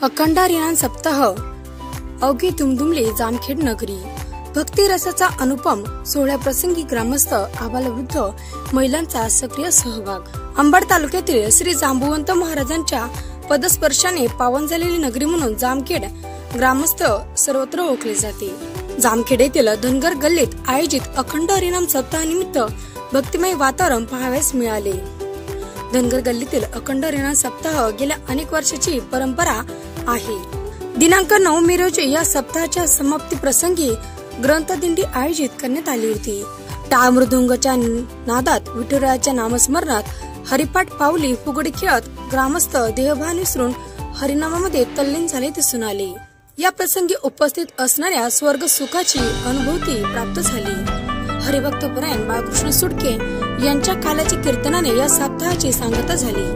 अखंड हरिनाम सप्ताह अवघी दुमदुमली जामखेड नगरी। भक्ती रसाचा अनुपम सोहळ्याप्रसंगी ग्रामस्थ आबालवृद्ध महिलांचा सक्रिय सहभाग। अंबड तालुक्यातील श्री जांबुवंत महाराजांच्या पदस्पर्शाने पावन झालेली नगरी म्हणून जामखेड ग्रामस्थ सर्वत्र ओळखले जाते। जामखेड येथील धनगर गल्लीत आयोजित अखंड हरिनाम सप्ताहानिमित्त भक्तिमय वातावरण पाहावयास मिळाले। धनगर गल्लीतील अखंड हरिनाम सप्ताह गेल्या अनेक वर्षाची परंपरा आहे। दिनांक 9 मे रोजी या सप्ताहाच्या समाप्ती प्रसंगी ग्रंथदिंडी आयोजित करण्यात आली होती। टाळ मृदुंगाच्या नादात विठुरायाच्या नामस्मरणात हरिपाठ पावली फुगडी खेळत ग्रामस्थ देहभान विसरून हरिनामामध्ये तल्लीन झाले दिसून आले। या प्रसंगी उपस्थित असणाऱ्या स्वर्ग सुखाची अनुभूती प्राप्त झाली। हरिभक्त परायण बाळकृष्ण सुटके यांच्या काल्याच्या कीर्तनाने या सप्ताहाची सांगता झाली।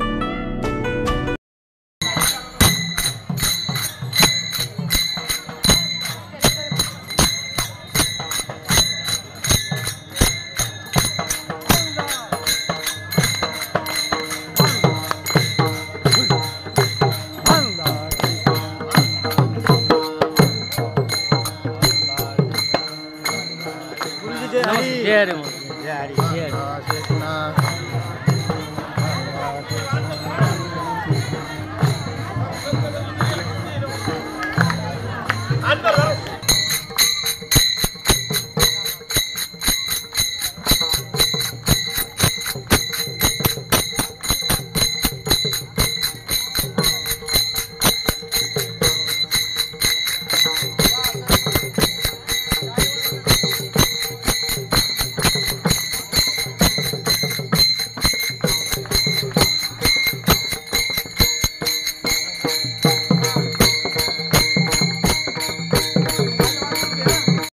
जय हरी जय हरी जय हरी।